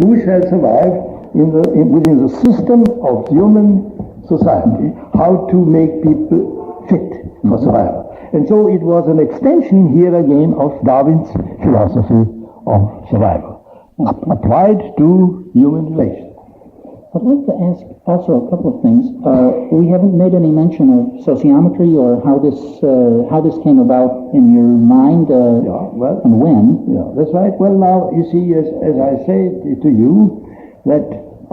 who shall survive within the system of human society, how to make people fit for survival. And so it was an extension here again of Darwin's philosophy of survival, applied to human relations. I'd like to ask also a couple of things. We haven't made any mention of sociometry or how this came about in your mind and when. Yeah, that's right. Well, now, you see, as I say to you, that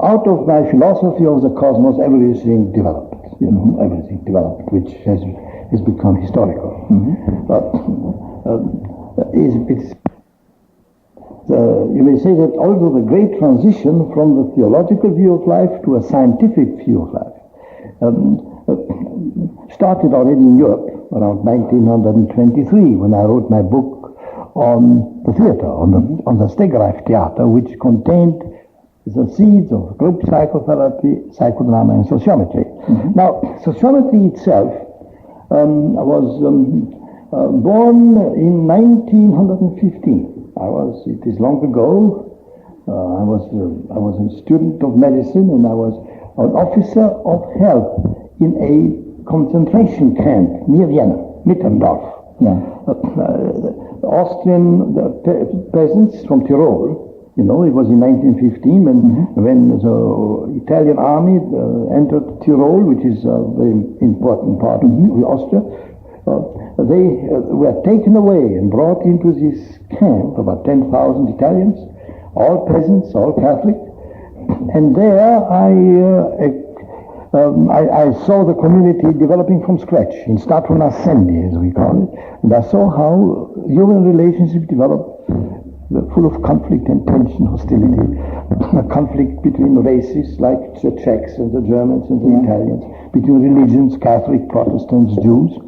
out of my philosophy of the cosmos, everything developed, everything developed, which has become historical. You may say that although the great transition from the theological view of life to a scientific view of life started already in Europe around 1923 when I wrote my book on the theater, on the Stegreif Theater, which contained the seeds of group psychotherapy, psychodrama, and sociometry. Now, sociometry itself was born in 1915. It is long ago. I was a student of medicine, and I was an officer of health in a concentration camp near Vienna, Mittendorf. Yeah. Austrian peasants from Tyrol. It was in 1915 when the Italian army entered Tyrol, which is a very important part of Austria. They were taken away and brought into this camp, about 10,000 Italians, all peasants, all Catholic. And there I saw the community developing from scratch, in statu nascendi, as we call it. And I saw how human relationships develop, full of conflict and tension, hostility, a conflict between races like the Czechs and the Germans and the Italians, between religions, Catholic, Protestants, Jews.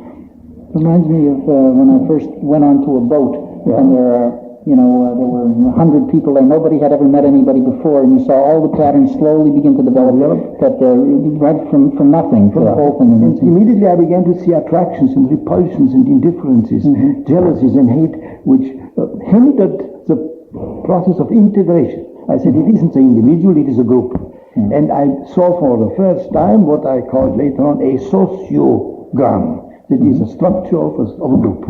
Reminds me of when I first went onto a boat, and there were 100 people there. Nobody had ever met anybody before, and you saw all the patterns slowly begin to develop. That right from nothing to the whole thing. And immediately I began to see attractions and repulsions and indifferences, jealousies and hate, which hindered the process of integration. I said, it isn't the individual, it is a group. And I saw for the first time what I called later on a sociogram. That is a structure of a group.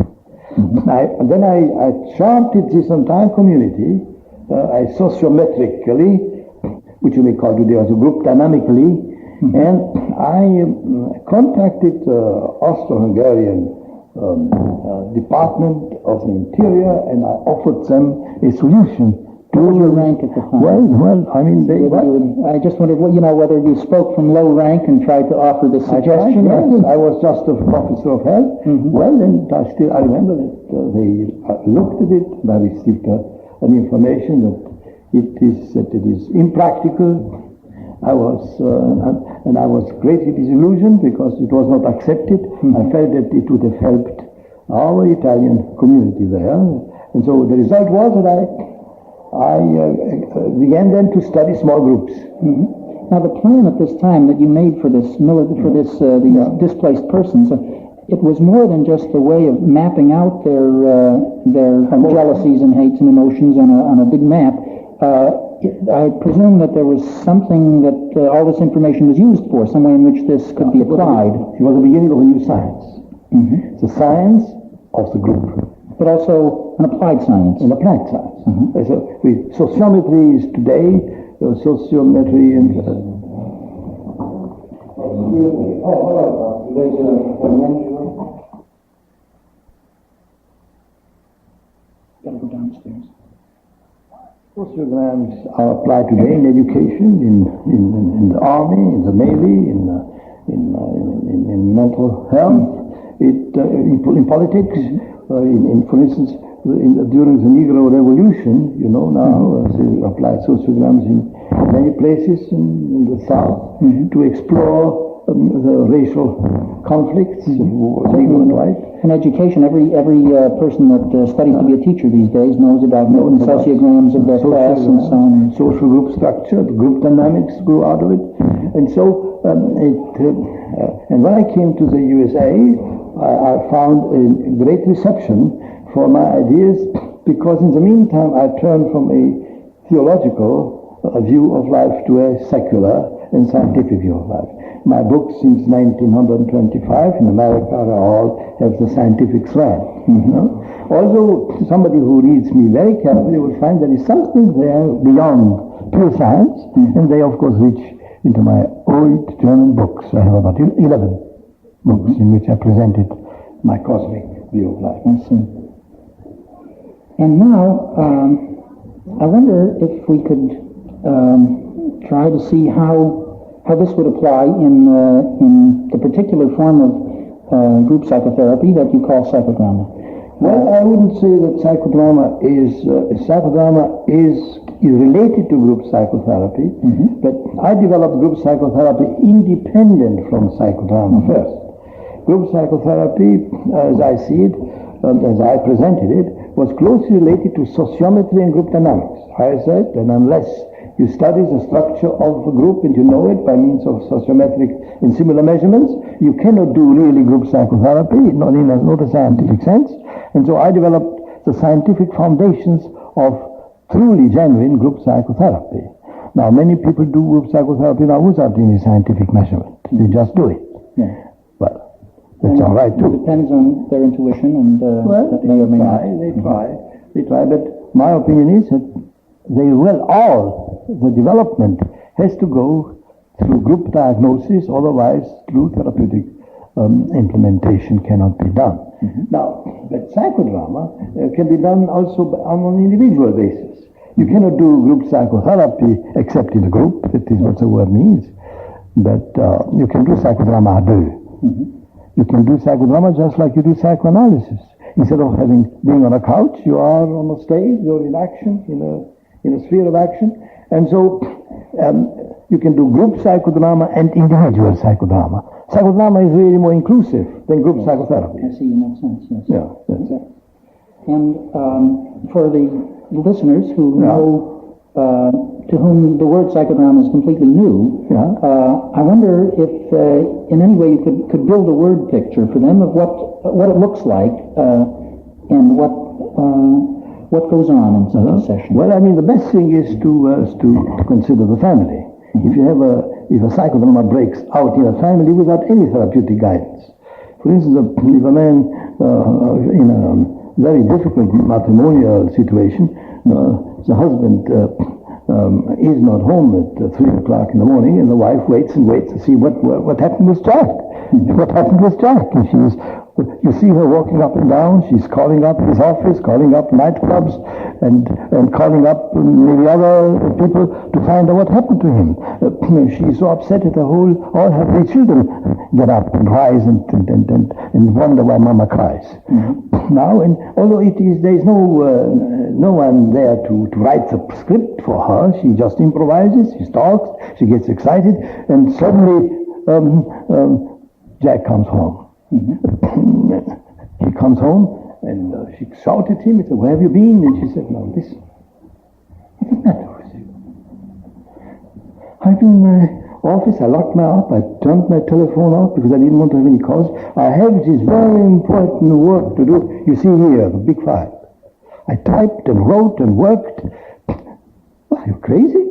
And then I charted this entire community, sociometrically, which you may call today as a group dynamically, and I contacted Austro-Hungarian Department of the Interior, and I offered them a solution. What was your rank at the time? Well, I mean, I just wondered, whether you spoke from low rank and tried to offer this suggestion. I was just an officer of health. Well, and I remember that they looked at it, and I received an information that it is impractical. I was greatly disillusioned because it was not accepted. I felt that it would have helped our Italian community there, and so the result was that I began then to study small groups. Now, the plan at this time that you made for these displaced persons, it was more than just a way of mapping out their jealousies and hates and emotions on a big map. I presume that there was something that all this information was used for, some way in which this could be applied. It was the beginning of a new science. The science of the group. But also an applied science. An applied science. So sociometry is today, sociometry and... Gotta go downstairs. Sociograms are applied today in education, in the army, in the navy, in mental health, in politics, for instance, during the Negro Revolution, now they applied sociograms in many places in the South to explore the racial conflicts, Negro and white. In education, every person that studies to be a teacher these days knows about sociograms of their class and so on. Social group structure, the group dynamics grew out of it. And so, and when I came to the USA, I found a great reception for my ideas, because in the meantime I turned from a theological a view of life to a secular and scientific view of life. My books since 1925 in America all have the scientific slant. Although somebody who reads me very carefully will find there is something there beyond pure science, and they of course reach into my old German books. I have about 11 books in which I presented my cosmic view of life. I see. And now, I wonder if we could try to see how this would apply in the particular form of group psychotherapy that you call psychodrama. Well, I wouldn't say that psychodrama is related to group psychotherapy, but I developed group psychotherapy independent from psychodrama first. Group psychotherapy, as I see it, as I presented it, was closely related to sociometry and group dynamics. I said that unless you study the structure of a group and you know it by means of sociometric and similar measurements, you cannot do really group psychotherapy, not in a scientific sense. And so I developed the scientific foundations of truly genuine group psychotherapy. Now, many people do group psychotherapy now without any scientific measurement. They just do it. Yeah. Well, that's all right too. It depends on their intuition and that may or may not. They try, but my opinion is that the development has to go through group diagnosis, otherwise true therapeutic implementation cannot be done. Now, but psychodrama can be done also on an individual basis. You cannot do group psychotherapy except in a group, that is what the word means, but you can do psychodrama à deux. You can do psychodrama just like you do psychoanalysis. Instead of being on a couch, you are on a stage, you're in action, in a sphere of action. And so you can do group psychodrama and individual psychodrama. Psychodrama is really more inclusive than group psychotherapy. I see, in that sense, yes. Yeah, that's it. And for the listeners who know, to whom the word psychodrama is completely new, I wonder if in any way you could build a word picture for them of what it looks like and what goes on in such a session. Well, I mean, the best thing is to consider the family. If a psychodrama breaks out in a family without any therapeutic guidance. For instance, if a man in a very difficult matrimonial situation, the husband is not home at 3 o'clock in the morning, and the wife waits and waits to see what happened with Jack. What happened with Jack? And you see her walking up and down. She's calling up his office, calling up nightclubs, and calling up maybe other people to find out what happened to him. She's so upset that all her 3 children get up and rise and wonder why Mama cries. Now, and although there is no one there to write the script for her, she just improvises. She talks. She gets excited, and suddenly Jack comes home. He comes home and she shouted at him and said, "Where have you been?" And she said, "No, listen. What's the matter with you? I've been in my office, I locked my up, I turned my telephone off because I didn't want to have any calls. I have this very important work to do. You see here, the big file. I typed and wrote and worked. Are you crazy?"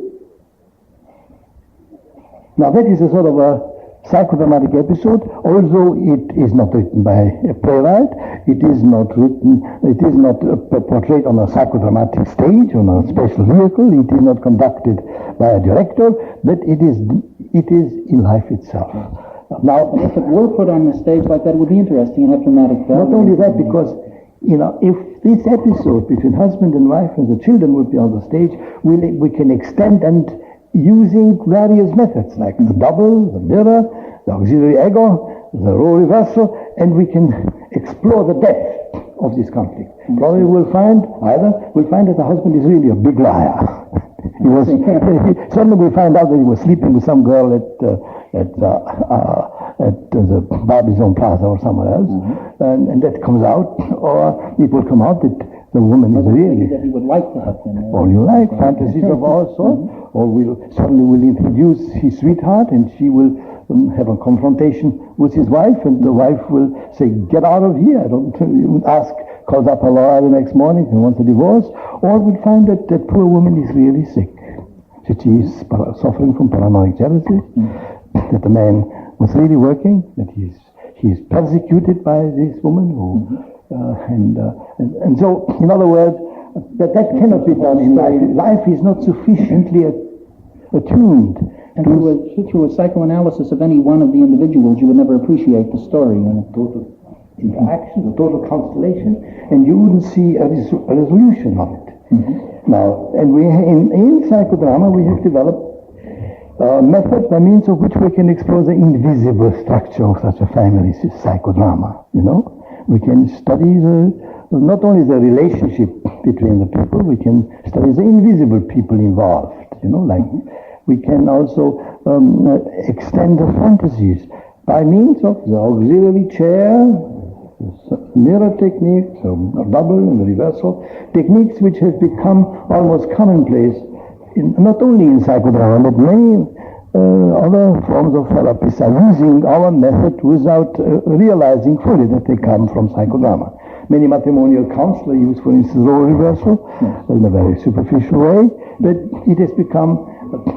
Now that is a sort of a psychodramatic episode, although it is not written by a playwright, it is not portrayed on a psychodramatic stage, on a special vehicle, it is not conducted by a director, but it is in life itself. Now, if it were put on the stage like that, it would be interesting and have dramatic value. Not only that, because if this episode between husband and wife and the children would be on the stage, we can extend and using various methods like the double, the mirror, the auxiliary ego, the role reversal, and we can explore the depth of this conflict. Probably we'll find that the husband is really a big liar. Suddenly we find out that he was sleeping with some girl at the Barbizon Plaza or somewhere else, and that comes out, or it will come out that the woman is really that he would like the husband. Or you like fantasies of all sorts, or suddenly we'll introduce his sweetheart, and she will have a confrontation with his wife, and the wife will say, "Get out of here!" Calls up a lawyer the next morning and wants a divorce, or we'll find that that poor woman is really sick. that he is suffering from paranoid jealousy, that the man was really working, that he is persecuted by this woman who, and so, in other words, that cannot be done in life. Life is not sufficiently attuned. And through a psychoanalysis of any one of the individuals, you would never appreciate the story. Total interaction, the total constellation, and you wouldn't see a resolution of it. Now, and we in psychodrama we have developed a method by means of which we can explore the invisible structure of such a family psychodrama. You know, we can study not only the relationship between the people, we can study the invisible people involved. You know, like we can also extend the fantasies by means of the auxiliary chair, mirror techniques, double and reversal techniques, which have become almost commonplace, not only in psychodrama, but many other forms of therapists are using our method without realizing fully that they come from psychodrama. Many matrimonial counselors use, for instance, role reversal in a very superficial way, but it has become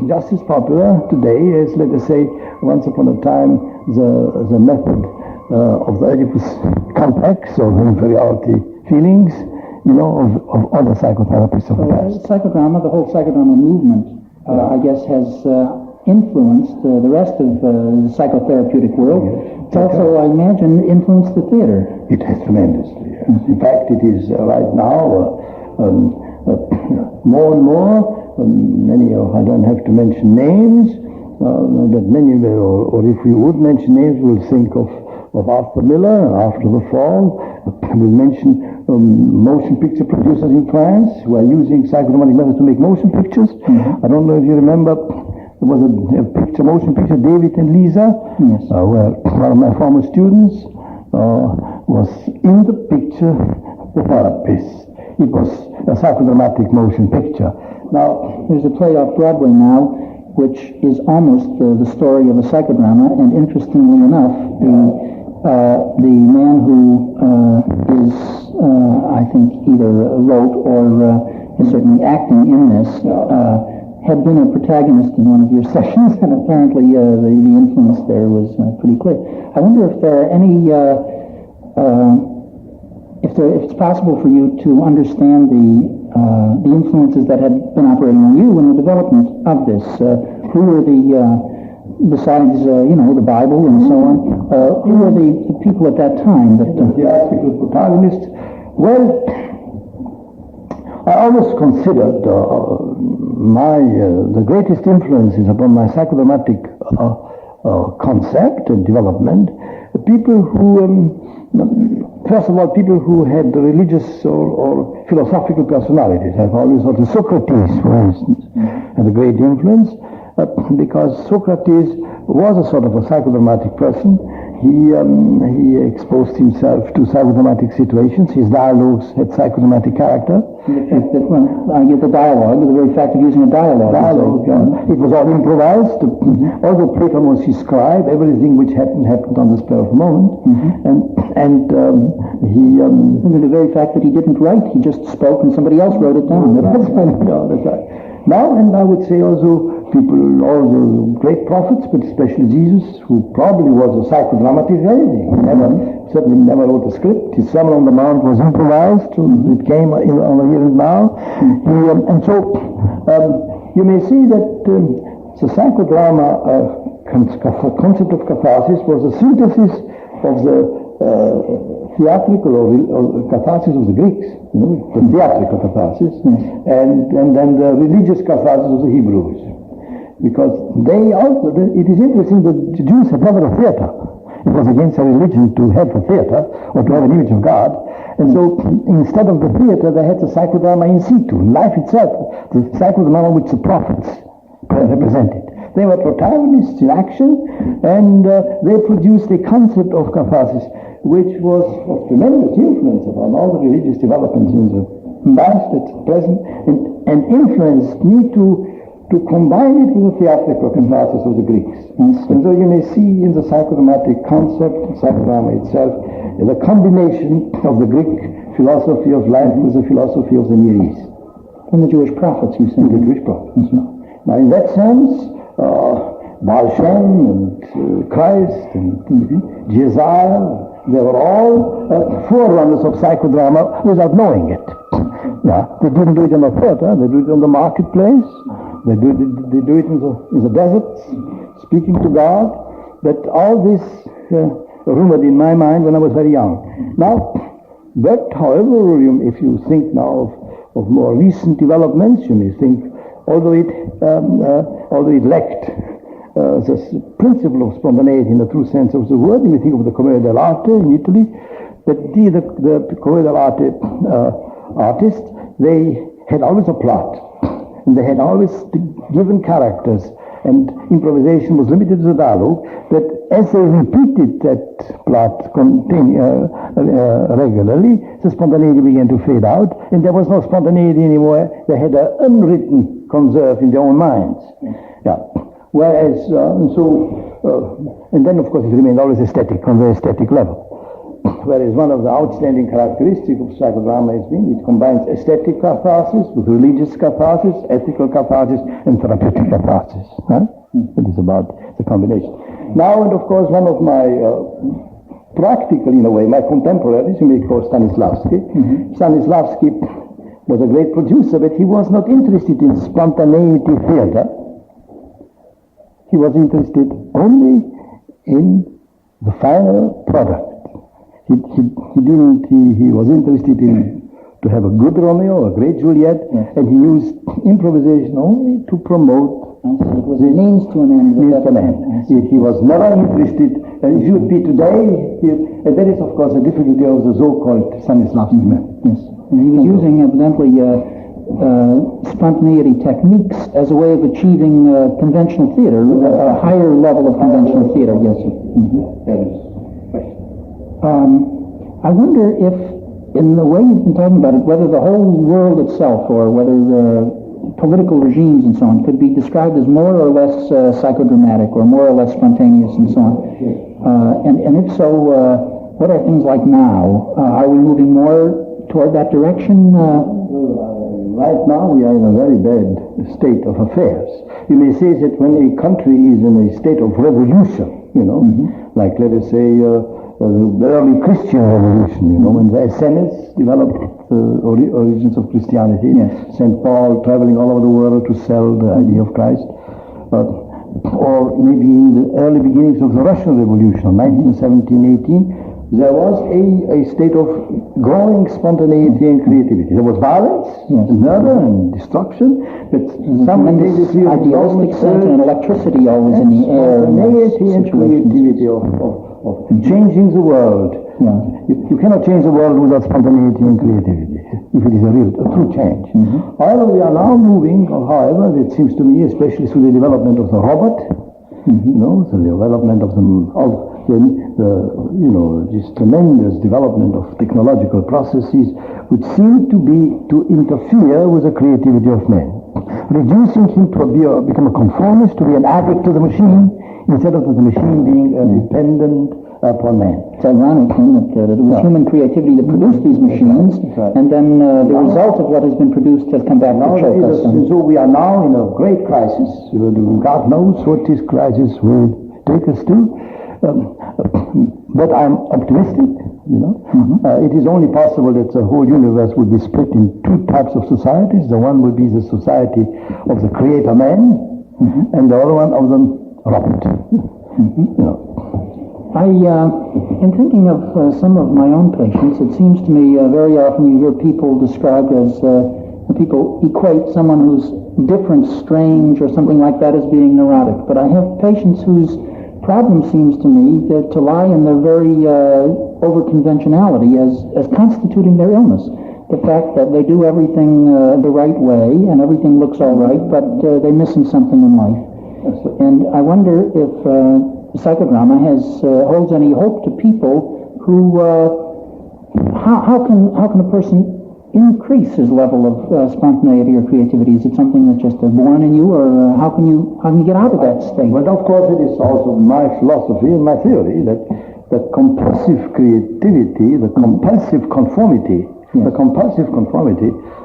just as popular today as, let us say, once upon a time, the method of the Oedipus complex, or the inferiority feelings, you know, of other psychotherapists of the past. Psychodrama, the whole psychodrama movement, I guess, has influenced the rest of the psychotherapeutic world. It's also, I imagine, influenced the theater. It has tremendously, yes. In fact, it is right now more and more, many of, I don't have to mention names, but many, or if we would mention names, we'll think of Arthur Miller, After the Fall. We'll mention motion picture producers in France who are using psychodramatic methods to make motion pictures. I don't know if you remember, there was a motion picture, David and Lisa, where one of my former students was in the picture, the therapist. It was a psychodramatic motion picture. Now, there's a play off Broadway now, which is almost the story of a psychodrama, and interestingly enough, the man who is, I think, either wrote or is certainly acting in this, had been a protagonist in one of your sessions, and apparently the influence there was pretty clear. I wonder if there are any, if it's possible for you to understand the influences that had been operating on you in the development of this. Who were besides the Bible and so on, who were the people at that time that the article protagonists? Well, I always considered the greatest influences upon my psychodramatic concept and development, people who first of all, people who had religious or philosophical personalities. I've always thought of Socrates, for instance, had a great influence, because Socrates was a sort of a psychodramatic person. He exposed himself to psychodramatic situations. His dialogues had psychodramatic character. The fact that I get the dialogue, the very fact of using a dialogue. It was all improvised. Although Platon was his scribe, everything which happened on the spur of the moment. And the very fact that he didn't write, he just spoke and somebody else wrote it down. That's right. Now, and I would say also all the great prophets, but especially Jesus, who probably was a psychodramatist. He certainly never wrote a script. His Sermon on the Mount was improvised. It came on the here and now. And so you may see that the psychodrama concept of catharsis was a synthesis of the theatrical or catharsis of the Greeks, the theatrical catharsis, and then the religious catharsis of the Hebrews. Because they also, it is interesting that the Jews had never a theater. It was against their religion to have a theater or to have an image of God. And so instead of the theater, they had the psychodrama in situ, life itself, the psychodrama which the prophets represented. They were protagonists in action, and they produced a concept of catharsis which was of tremendous influence upon all the religious developments in the past, at present, and influenced me to combine it with the theatrical catharsis of the Greeks. And so you may see in the psychodramatic concept, psychodrama itself, the combination of the Greek philosophy of life with the philosophy of the Near East. And the Jewish prophets, you say? The Jewish prophets. Now, in that sense, Baal Shem and Christ and Jezal, they were all forerunners of psychodrama without knowing it. Yeah, they didn't do it in the theater, they do it in the marketplace, they do it in the deserts, speaking to God. But all this rumored in my mind when I was very young. Now, but however, if you think now of more recent developments, you may think, although it lacked the principle of spontaneity in the true sense of the word, you may think of the Commedia dell'arte in Italy, but the Commedia dell'arte artists, they had always a plot, and they had always given characters, and improvisation was limited to the dialogue, but as they repeated that plot regularly, the spontaneity began to fade out, and there was no spontaneity anymore. They had an unwritten conserve in their own minds. Yeah. Whereas, and then of course it remained always aesthetic, on the aesthetic level. Whereas one of the outstanding characteristics of psychodrama has been it combines aesthetic catharsis with religious catharsis, ethical catharsis, and therapeutic catharsis. Huh? It is about the combination. Now, and of course, one of my practical, in a way, my contemporaries, you may call Stanislavski. Stanislavski was a great producer, but he was not interested in spontaneity theater. He was interested only in the final product. He was interested in to have a good Romeo, a great Juliet, and he used improvisation only to promote. It was a means to an end. He was never interested, and if you would be today, and that is of course the difficulty of the so-called Stanislavski man. Yes. And he was using evidently spontaneity techniques as a way of achieving conventional theater, a higher level of conventional theater, yes. I wonder if, in the way you've been talking about it, whether the whole world itself or whether political regimes and so on could be described as more or less psychodramatic or more or less spontaneous and so on. And if so, what are things like now? Are we moving more toward that direction? Right now we are in a very bad state of affairs. You may say that when a country is in a state of revolution, like let us say the early Christian revolution, when the Essenes developed the origins of Christianity, St. Paul traveling all over the world to sell the idea of Christ, or maybe in the early beginnings of the Russian Revolution, 1917-18, there was a state of growing spontaneity and creativity. There was violence, and murder, and destruction, but some idealistic sense and electricity always in the air. Spontaneity and creativity of changing the world. You cannot change the world without spontaneity and creativity, if it is a true change. However, we are now moving, it seems to me, especially through the development of the robot, the development of this tremendous development of technological processes, which seem to interfere with the creativity of man, reducing him to become a conformist, to be an addict to the machine, instead of the machine being dependent upon man. It's ironic that it was human creativity that produced these machines, and then the result of what has been produced has come back to choke us. So we are now in a great crisis. God knows what this crisis will take us to. But I'm optimistic, It is only possible that the whole universe would be split in two types of societies. The one would be the society of the creator man, and the other one of the robot. In thinking of some of my own patients, it seems to me very often you hear people described as, people equate someone who's different, strange, or something like that as being neurotic. But I have patients whose problem seems to me to lie in their very over-conventionality as constituting their illness. The fact that they do everything the right way and everything looks all right, but they're missing something in life. And I wonder if psychodrama holds any hope to people who how can a person increase his level of spontaneity or creativity? Is it something that's just born in you, or how can you get out of that state? Well, of course, it is also my philosophy and my theory that compulsive creativity, the compulsive conformity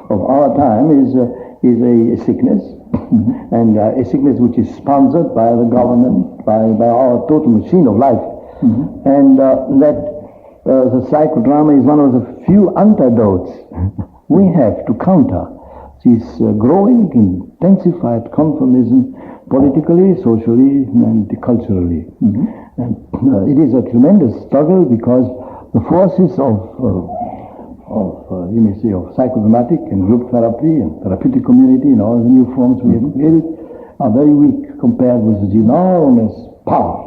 of our time is is a sickness, and a sickness which is sponsored by the government, by our total machine of life, and that the psychodrama is one of the few antidotes we have to counter this growing, intensified conformism, politically, socially, and culturally. And it is a tremendous struggle because the forces of you may say, of psychodramatic and group therapy and therapeutic community and all the new forms we have created are very weak compared with the enormous power.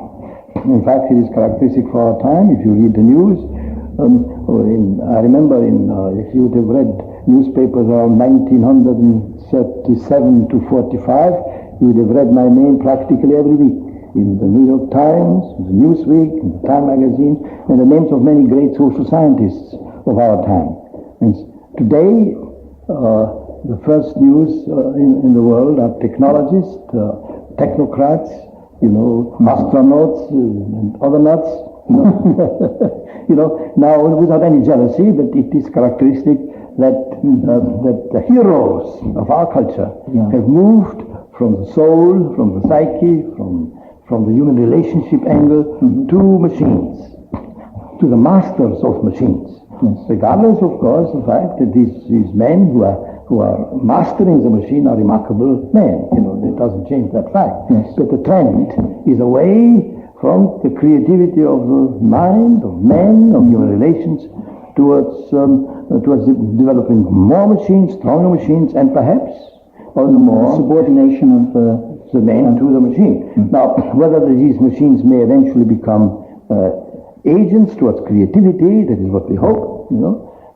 In fact, it is characteristic for our time. If you read the news, I remember if you would have read newspapers around 1937 to 45, you would have read my name practically every week in the New York Times, in the Newsweek, in the Time magazine, and the names of many great social scientists of our time. And today, the first news in the world are technologists, technocrats, astronauts and other nuts. Now without any jealousy, but it is characteristic that the heroes of our culture have moved from the soul, from the psyche, from the human relationship angle to machines, to the masters of machines. Yes. Regardless, of course, the fact that these men who are mastering the machine are remarkable men. It doesn't change that fact. Yes. But the trend is away from the creativity of the mind, of men, of human relations, towards developing more machines, stronger machines, and perhaps also more subordination of the man to the machine. Now, whether these machines may eventually become agents towards creativity, that is what we hope,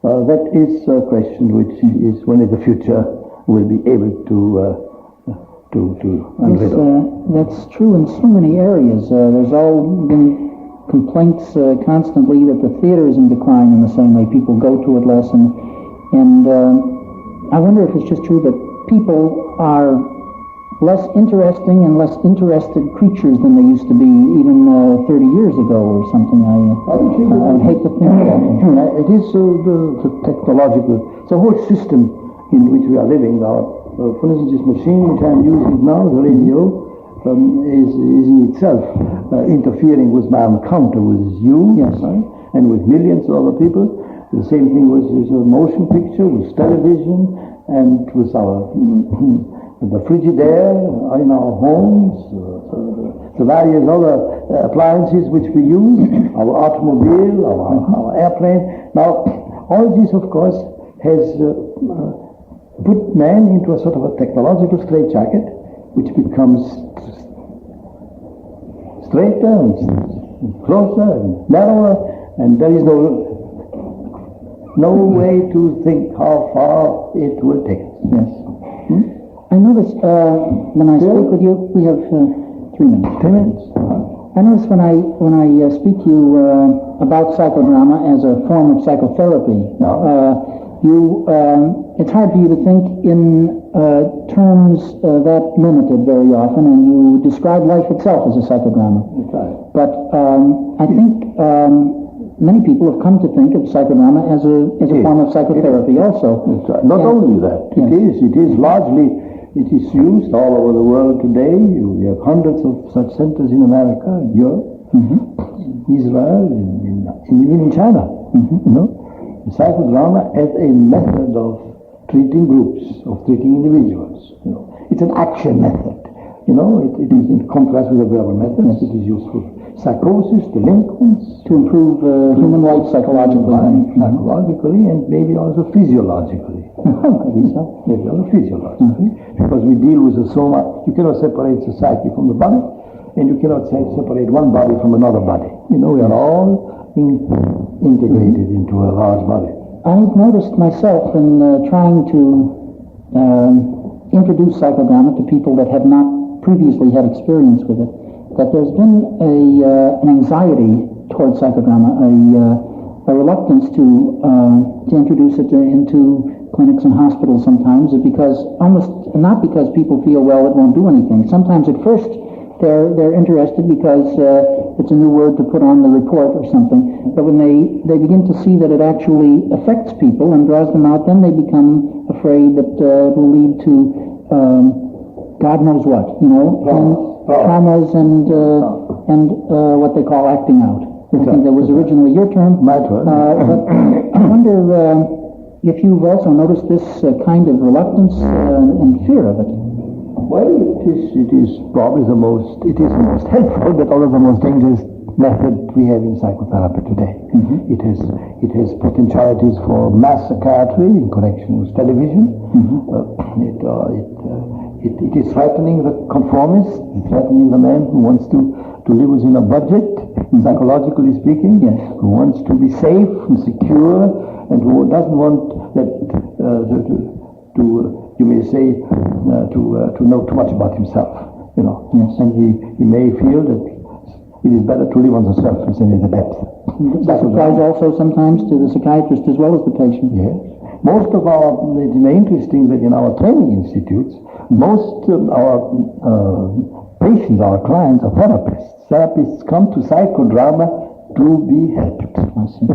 that is a question which is when in the future will be able to unveil. That's true in so many areas. There's all been complaints constantly that the theater is in decline in the same way. People go to it less, and I wonder if it's just true that people are less interesting and less interested creatures than they used to be even 30 years ago or something. I'd hate to think that. It is the technological, it's a whole system in which we are living now. For instance, this machine which I'm using now, the radio, is in itself interfering with my encounter with you, yes, and with millions of other people. The same thing with a motion picture, with television, and with the Frigidaire in our homes, the various other appliances which we use, our automobile, our airplane. Now, all this, of course, has put man into a sort of a technological straitjacket, which becomes straighter and closer and narrower, and there is no way to think how far it will take us. Yes. I notice when I speak with you, we have 3 minutes. 3 minutes. I notice when I speak to you about psychodrama as a form of psychotherapy, it's hard for you to think in terms that limited very often, and you describe life itself as a psychodrama. That's right. But I think many people have come to think of psychodrama as a form of psychotherapy also. That's right. Not only that, it is largely. It is used all over the world today. We have hundreds of such centers in America, in Europe, in Israel, even in China. The psychodrama as a method of treating groups, of treating individuals. It's an action method. It is in contrast with the verbal methods. It is used for psychosis, delinquents, to improve human life psychologically, and maybe also physiologically. Maybe also physiologically, because we deal with the soma. You cannot separate the psyche from the body, and you cannot separate one body from another body. We are all integrated into a large body. I've noticed myself in trying to introduce psychodrama to people that have not previously had experience with it, that there's been an anxiety towards psychodrama, a reluctance to introduce it into clinics and hospitals sometimes, because not because people feel, well, it won't do anything. Sometimes at first they're interested because it's a new word to put on the report or something. But when they begin to see that it actually affects people and draws them out, then they become afraid that it will lead to God knows what, traumas and what they call acting out. I think that was originally your term. My term. But I wonder if you've also noticed this kind of reluctance and fear of it. Well, it is probably the most helpful, but also the most dangerous method we have in psychotherapy today. Mm-hmm. It has potentialities for mass psychiatry in connection with television. It is threatening the conformist, threatening the man who wants to live within a budget, psychologically speaking, yes, who wants to be safe and secure, and who doesn't want that you may say, to know too much about himself, Yes. and he may feel that it is better to live on the surface than in the depth. That applies also sometimes to the psychiatrist as well as the patient. Yes. Most of it's very interesting that in our training institutes, most of our patients, our clients, are therapists. Therapists come to psychodrama to be helped. I see.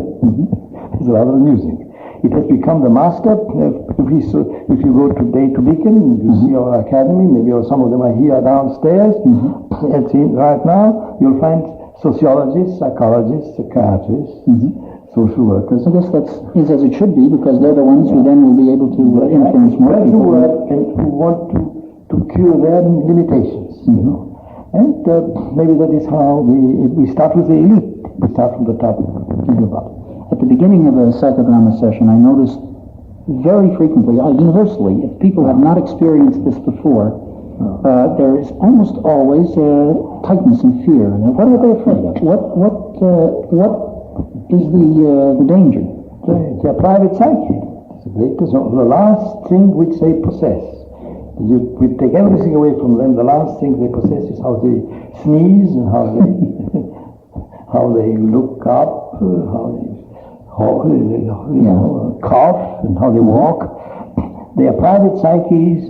It's rather amusing. It has become the master. If you go today to Beacon, you see our academy, maybe some of them are here downstairs. Right now, you'll find sociologists, psychologists, psychiatrists, social workers. I guess that is as it should be, because they're the ones who then will be able to influence more Who people. work and who want to cure their limitations. And maybe that is how we start with the elite. We start from the top. At the beginning of a psychodrama session, I noticed very frequently, universally, if people have not experienced this before, there is almost always tightness and fear. Now, what are they afraid of? What is the danger? Their private psyche. It's the greatest, the last thing which they possess. We take everything away from them. The last thing they possess is how they sneeze and how they how they look up, how they cough, and how they walk. Their private psyches,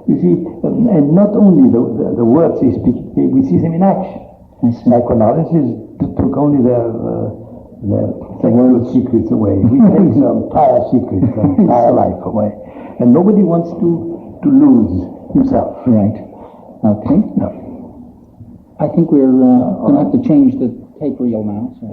you see, and not only the words they speak, we see them in action. Psychoanalysis took only their sexual secrets away. We take their entire secrets, their entire life away. And nobody wants to lose himself. Right. Okay. No. I think we're going to have to change the tape reel now. So.